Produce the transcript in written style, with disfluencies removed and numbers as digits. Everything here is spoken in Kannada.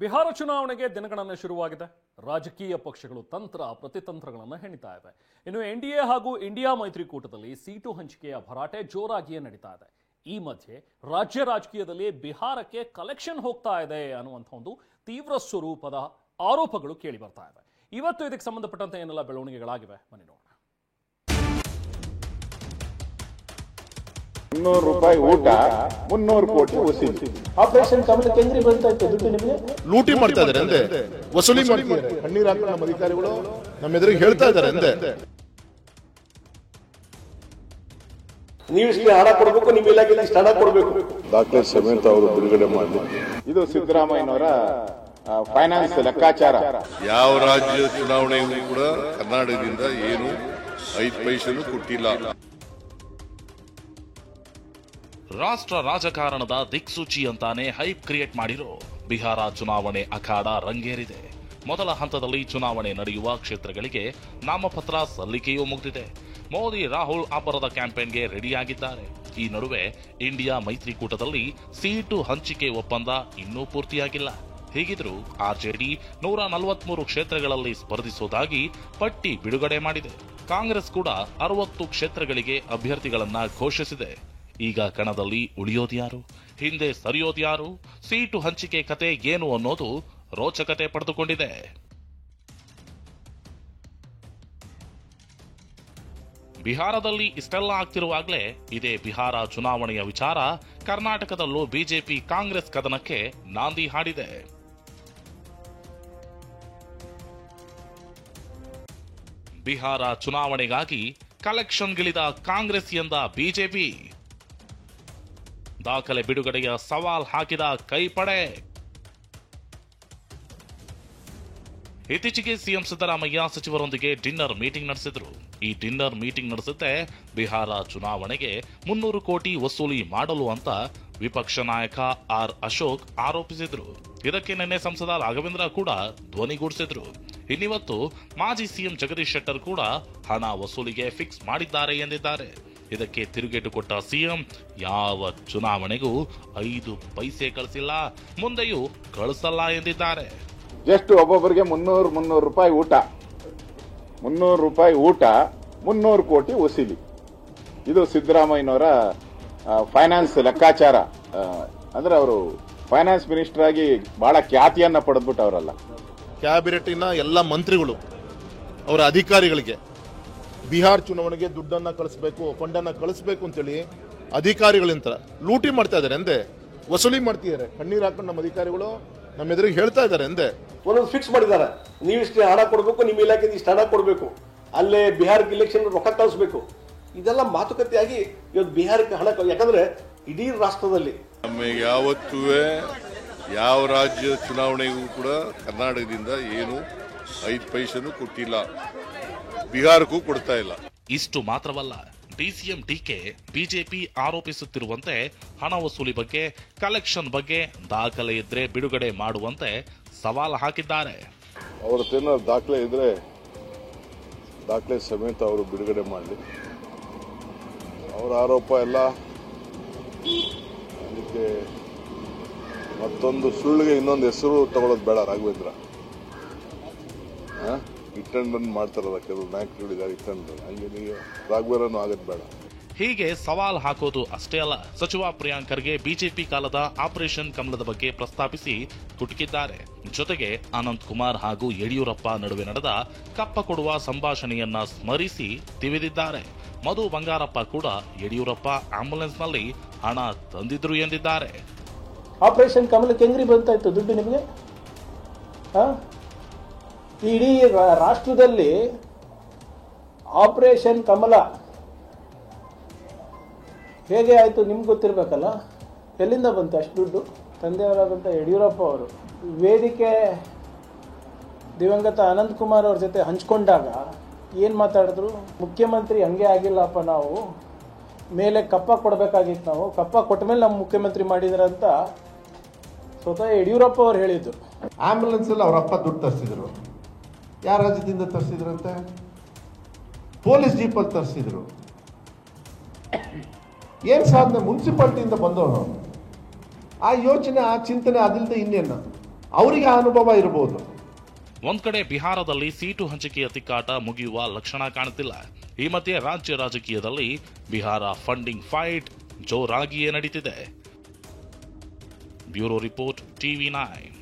ಬಿಹಾರ ಚುನಾವಣೆಗೆ ದಿನಗಣನೆ ಶುರುವಾಗಿದೆ. ರಾಜಕೀಯ ಪಕ್ಷಗಳು ತಂತ್ರ ಪ್ರತಿತಂತ್ರಗಳನ್ನು ಹೆಣಿತಾ ಇವೆ. ಇನ್ನು ಎನ್ಡಿಎ ಹಾಗೂ ಇಂಡಿಯಾ ಮೈತ್ರಿಕೂಟದಲ್ಲಿ ಸೀಟು ಹಂಚಿಕೆಯ ಭರಾಟೆ ಜೋರಾಗಿಯೇ ನಡೀತಾ ಇದೆ. ಈ ಮಧ್ಯೆ ರಾಜ್ಯ ರಾಜಕೀಯದಲ್ಲಿ ಬಿಹಾರಕ್ಕೆ ಕಲೆಕ್ಷನ್ ಹೋಗ್ತಾ ಇದೆ ಅನ್ನುವಂಥ ಒಂದು ತೀವ್ರ ಸ್ವರೂಪದ ಆರೋಪಗಳು ಕೇಳಿ ಬರ್ತಾ ಇವೆ. ಇವತ್ತು ಇದಕ್ಕೆ ಸಂಬಂಧಪಟ್ಟಂತೆ ಏನೆಲ್ಲ ಬೆಳವಣಿಗೆಗಳಾಗಿವೆ ಬನ್ನಿ ನೋಡೋಣ. 300 ರೂಪಾಯಿ ಊಟ 300 ಕೋಟಿ ವಸೂಲಿ. ಆಪರೇಷನ್ ಕಮಲ ಕೇಂದ್ರೀಯ ಬರ್ತಾ ಇತ್ತು ದುಡ್ಡು ನಿಮಗೆ ಲೂಟಿ ಮಾಡ್ತಾ ಇದ್ದಾರೆ ಅಂದೆ, ವಸೂಲಿ ಮಾಡ್ತಿದ್ದಾರೆ. ಕಣ್ಣೀರ್ ಹಾಕೊಂಡು ನಮ್ಮ ಅಧಿಕಾರಿಗಳು ನಮ್ಮ ಎದುರಿಗೆ ಹೇಳ್ತಾ ಇದ್ದಾರೆ ಅಂದೆ. ನೀವು ಇಷ್ಟು ಹಣ ಕೊಡಬೇಕು, ನಿಮ್ಮ ಇಲಾಖೆಯಲ್ಲಿ ಇಷ್ಟು ಹಣ ಕೊಡಬೇಕು. ದಾಖಲೆ ಸಮೇತ ಅವರು ಬಿಡುಗಡೆ ಮಾಡಲಿ. ಇದು ಸಿದ್ದರಾಮಯ್ಯನವರ ಫೈನಾನ್ಸ್ ಲೆಕ್ಕಾಚಾರ. ಯಾವ ರಾಜ್ಯ ಚುನಾವಣೆಗೂ ಕೂಡ ಕರ್ನಾಟಕದಿಂದ ಏನು 5 ಪೈಸೆನೂ ಕೊಟ್ಟಿಲ್ಲ. ರಾಷ್ಟ್ರ ರಾಜಕಾರಣದ ದಿಕ್ಸೂಚಿ ಅಂತಾನೆ ಹೈಪ್ ಕ್ರಿಯೇಟ್ ಮಾಡಿರೋ ಬಿಹಾರ ಚುನಾವಣೆ ಅಖಾಡ ರಂಗೇರಿದೆ. ಮೊದಲ ಹಂತದಲ್ಲಿ ಚುನಾವಣೆ ನಡೆಯುವ ಕ್ಷೇತ್ರಗಳಿಗೆ ನಾಮಪತ್ರ ಸಲ್ಲಿಕೆಯೂ ಮುಗಿದಿದೆ. ಮೋದಿ ರಾಹುಲ್ ಅಬ್ಬರದ ಕ್ಯಾಂಪೇನ್ಗೆ ರೆಡಿಯಾಗಿದ್ದಾರೆ. ಈ ನಡುವೆ ಇಂಡಿಯಾ ಮೈತ್ರಿಕೂಟದಲ್ಲಿ ಸೀಟು ಹಂಚಿಕೆ ಒಪ್ಪಂದ ಇನ್ನೂ ಪೂರ್ತಿಯಾಗಿಲ್ಲ. ಹೀಗಿದ್ರೂ ಆರ್ಜೆಡಿ 143 ಕ್ಷೇತ್ರಗಳಲ್ಲಿ ಸ್ಪರ್ಧಿಸುವುದಾಗಿ ಪಟ್ಟಿ ಬಿಡುಗಡೆ ಮಾಡಿದೆ. ಕಾಂಗ್ರೆಸ್ ಕೂಡ 60 ಕ್ಷೇತ್ರಗಳಿಗೆ ಅಭ್ಯರ್ಥಿಗಳನ್ನ ಘೋಷಿಸಿದೆ. ಈಗ ಕಣದಲ್ಲಿ ಉಳಿಯೋದ್ಯಾರು, ಹಿಂದೆ ಸರಿಯೋದ್ಯಾರು, ಸೀಟು ಹಂಚಿಕೆ ಕತೆ ಏನು ಅನ್ನೋದು ರೋಚಕತೆ ಪಡೆದುಕೊಂಡಿದೆ. ಬಿಹಾರದಲ್ಲಿ ಇಷ್ಟೆಲ್ಲ ಆಗ್ತಿರುವಾಗಲೇ ಇದೇ ಬಿಹಾರ ಚುನಾವಣೆಯ ವಿಚಾರ ಕರ್ನಾಟಕದಲ್ಲೂ ಬಿಜೆಪಿ ಕಾಂಗ್ರೆಸ್ ಕದನಕ್ಕೆ ನಾಂದಿ ಹಾಡಿದೆ. ಬಿಹಾರ ಚುನಾವಣೆಗಾಗಿ ಕಲೆಕ್ಷನ್ಗಿಳಿದ ಕಾಂಗ್ರೆಸ್ ಎಂದ ಬಿಜೆಪಿ ದಾಖಲೆ ಬಿಡುಗಡೆಯ ಸವಾಲ್ ಹಾಕಿದ ಕೈಪಡೆ. ಇತ್ತೀಚೆಗೆ ಸಿಎಂ ಸಿದ್ದರಾಮಯ್ಯ ಸಚಿವರೊಂದಿಗೆ ಡಿನ್ನರ್ ಮೀಟಿಂಗ್ ನಡೆಸಿದ್ರು. ಈ ಡಿನ್ನರ್ ಮೀಟಿಂಗ್ ನಡೆಸುತ್ತೆ ಬಿಹಾರ ಚುನಾವಣೆಗೆ 300 ಕೋಟಿ ವಸೂಲಿ ಮಾಡಲು ಅಂತ ವಿಪಕ್ಷ ನಾಯಕ ಆರ್ ಅಶೋಕ್ ಆರೋಪಿಸಿದ್ರು. ಇದಕ್ಕೆ ನಿನ್ನೆ ಸಂಸದ ರಾಘವೇಂದ್ರ ಕೂಡ ಧ್ವನಿಗೂಡಿಸಿದ್ರು. ಇನ್ನಿವತ್ತು ಮಾಜಿ ಸಿಎಂ ಜಗದೀಶ್ ಶೆಟ್ಟರ್ ಕೂಡ ಹಣ ವಸೂಲಿಗೆ ಫಿಕ್ಸ್ ಮಾಡಿದ್ದಾರೆ ಎಂದಿದ್ದಾರೆ. ಇದಕ್ಕೆ ತಿರುಗೇಟು ಕೊಟ್ಟ ಸಿಎಂ ಯಾವ ಚುನಾವಣೆಗೂ 5 ಪೈಸೆ ಕಳಿಸಿಲ್ಲ, ಮುಂದೆಯೂ ಕಳಿಸಲ್ಲ ಎಂದಿದ್ದಾರೆ. ಜಸ್ಟ್ ಒಬ್ಬೊಬ್ಬರಿಗೆ 300 ರೂಪಾಯಿ ಊಟ, 300 ರೂಪಾಯಿ ಊಟ 300 ಕೋಟಿ ವಸೂಲಿ. ಇದು ಸಿದ್ದರಾಮಯ್ಯನವರ ಫೈನಾನ್ಸ್ ಲೆಕ್ಕಾಚಾರ. ಅಂದ್ರೆ ಅವರು ಫೈನಾನ್ಸ್ ಮಿನಿಸ್ಟರ್ ಆಗಿ ಬಹಳ ಖ್ಯಾತಿಯನ್ನ ಪಡೆದ್ಬಿಟ್ಟವರಲ್ಲ. ಕ್ಯಾಬಿನೆಟಿನ ಎಲ್ಲ ಮಂತ್ರಿಗಳು ಅವರ ಅಧಿಕಾರಿಗಳಿಗೆ ಬಿಹಾರ್ ಚುನಾವಣೆಗೆ ದುಡ್ಡನ್ನ ಕಳಿಸಬೇಕು, ಫಂಡನ್ನ ಕಳಿಸಬೇಕು ಅಂತೇಳಿ ಅಧಿಕಾರಿಗಳಿಂದ ಲೂಟಿ ಮಾಡ್ತಾ ಇದ್ದಾರೆ ಅಂದೆ, ವಸೂಲಿ ಮಾಡ್ತಿದ್ದಾರೆ. ಕಣ್ಣೀರ್ ಹಾಕೊಂಡು ನಮ್ಮ ಅಧಿಕಾರಿಗಳು ನಮ್ಮ ಎದುರಿಗೆ ಹೇಳ್ತಾ ಇದ್ದಾರೆ ಅಂದೆ. ಒಂದೊಂದು ಫಿಕ್ಸ್ ಮಾಡಿದ್ದಾರೆ, ನೀವು ಇಷ್ಟು ಹಣ ಕೊಡಬೇಕು, ನಿಮ್ಮ ಇಲಾಖೆಯಲ್ಲಿ ಇಷ್ಟು ಹಣ ಕೊಡಬೇಕು, ಅಲ್ಲೇ ಬಿಹಾರಕ್ಕೆ ಇಲೆಕ್ಷನ್ ರೊಕ್ಕ ಕಳಿಸಬೇಕು. ಇದೆಲ್ಲ ಮಾತುಕತೆಯಾಗಿ ಇವತ್ತು ಬಿಹಾರಕ್ಕೆ ಹಣ, ಯಾಕಂದ್ರೆ ಇಡೀ ರಾಷ್ಟ್ರದಲ್ಲಿ ನಮಗೆ ಯಾವತ್ತೂ ಯಾವ ರಾಜ್ಯ ಚುನಾವಣೆಗೂ ಕೂಡ ಕರ್ನಾಟಕದಿಂದ ಏನು 5 ಪೈಸೆನೂ ಕೊಟ್ಟಿಲ್ಲ, ಬಿಹಾರಕ್ಕೂ ಕೊಡ್ತಾ ಇಲ್ಲ. ಇಷ್ಟು ಮಾತ್ರವಲ್ಲ, ಡಿಸಿಎಂ ಡಿಕೆ ಬಿಜೆಪಿ ಆರೋಪಿಸುತ್ತಿರುವಂತೆ ಹಣ ವಸೂಲಿ ಬಗ್ಗೆ, ಕಲೆಕ್ಷನ್ ಬಗ್ಗೆ ದಾಖಲೆ ಇದ್ರೆ ಬಿಡುಗಡೆ ಮಾಡುವಂತೆ ಸವಾಲು ಹಾಕಿದ್ದಾರೆ. ಅವ್ರದ್ದೇನೋ ದಾಖಲೆ ಇದ್ರೆ ದಾಖಲೆ ಸಮೇತ ಅವರು ಬಿಡುಗಡೆ ಮಾಡಲಿ. ಅವರ ಆರೋಪ ಎಲ್ಲ ಅದಕ್ಕೆ ಮತ್ತೊಂದು ಸುಳ್ಳಿಗೆ ಇನ್ನೊಂದು ಹೆಸರು ತಗೊಳ್ಳೋದು ಬೇಡ. ರಾಘವೇಂದ್ರ ಇಟ್ಟಂಡ್ ಮಾಡ್ತಾರಲ್ಲ ಕೆಲವು ನಾಯಕರುಗಳಿದ್ದಾರೆ, ಇಟ್ಟಂಡ್ ಹಂಗೆ ನೀವು ರಾಘವೇಂದ್ರನು ಆಗೋದು ಬೇಡ. ಹೀಗೆ ಸವಾಲ್ ಹಾಕೋದು ಅಷ್ಟೇ ಅಲ್ಲ, ಸಚಿವ ಪ್ರಿಯಾಂಕ್ ಖರ್ಗೆ ಬಿಜೆಪಿ ಕಾಲದ ಆಪರೇಷನ್ ಕಮಲದ ಬಗ್ಗೆ ಪ್ರಸ್ತಾಪಿಸಿ ಕುಟುಕಿದ್ದಾರೆ. ಜೊತೆಗೆ ಅನಂತ್ ಕುಮಾರ್ ಹಾಗೂ ಯಡಿಯೂರಪ್ಪ ನಡುವೆ ನಡೆದ ಕಪ್ಪ ಕೊಡುವ ಸಂಭಾಷಣೆಯನ್ನ ಸ್ಮರಿಸಿ ತಿವಿದಿದ್ದಾರೆ. ಮಧು ಬಂಗಾರಪ್ಪ ಕೂಡ ಯಡಿಯೂರಪ್ಪ ಆಂಬ್ಯುಲೆನ್ಸ್ನಲ್ಲಿ ಹಣ ತಂದಿದ್ರು ಎಂದಿದ್ದಾರೆ. ಆಪರೇಷನ್ ಕಮಲ ಕೇಂದ್ರೀಯ ಬರ್ತಾ ಇತ್ತು ದುಡ್ಡು ನಿಮಗೆ. ಇಡೀ ರಾಷ್ಟ್ರದಲ್ಲಿ ಆಪರೇಷನ್ ಕಮಲ ಹೇಗೆ ಆಯಿತು ನಿಮ್ಗೆ ಗೊತ್ತಿರಬೇಕಲ್ಲ. ಎಲ್ಲಿಂದ ಬಂತು ಅಷ್ಟು ದುಡ್ಡು? ತಂದೆಯವರಾದಂಥ ಯಡಿಯೂರಪ್ಪ ಅವರು ವೇದಿಕೆ ದಿವಂಗತ ಅನಂತ್ ಕುಮಾರ್ ಅವ್ರ ಜೊತೆ ಹಂಚ್ಕೊಂಡಾಗ ಏನು ಮಾತಾಡಿದ್ರು? ಮುಖ್ಯಮಂತ್ರಿ ಹಂಗೆ ಆಗಿಲ್ಲಪ್ಪ, ನಾವು ಮೇಲೆ ಕಪ್ಪ ಕೊಡಬೇಕಾಗಿತ್ತು, ನಾವು ಕಪ್ಪ ಕೊಟ್ಟ ಮೇಲೆ ನಮ್ಮ ಮುಖ್ಯಮಂತ್ರಿ ಮಾಡಿದ್ರಂತ ಸ್ವತಃ ಯಡಿಯೂರಪ್ಪ ಅವ್ರು ಹೇಳಿದ್ರು. ಆಂಬ್ಯುಲೆನ್ಸ್ ಅಲ್ಲಿ ಅವರಪ್ಪ ದುಡ್ಡು ತರಿಸಿದ್ರು. ಯಾವ ರಾಜ್ಯದಿಂದ ತರಿಸಿದ್ರಂತೆ? ಪೊಲೀಸ್ ಜೀಪಲ್ಲಿ ತರಿಸಿದ್ರು. ಏನ್ ಸಾಧನೆ? ಮುನ್ಸಿಪಾಲಿಟಿಯಿಂದ ಬಂದವನು. ಆ ಯೋಚನೆ, ಆ ಚಿಂತನೆ ಅದಿಲ್ಲದೆ ಇನ್ನೇನು? ಅವರಿಗೆ ಆ ಅನುಭವ ಇರಬಹುದು. ಒಂದ್ ಕಡೆ ಬಿಹಾರದಲ್ಲಿ ಸೀಟು ಹಂಚಿಕೆಯ ತಿಕ್ಕಾಟ ಮುಗಿಯುವ ಲಕ್ಷಣ ಕಾಣುತ್ತಿಲ್ಲ. ಈ ಮಧ್ಯೆ ರಾಜ್ಯ ರಾಜಕೀಯದಲ್ಲಿ ಬಿಹಾರ ಫಂಡಿಂಗ್ ಫೈಟ್ ಜೋರಾಗಿಯೇ ನಡೀತಿದೆ. Bureau report, TV9.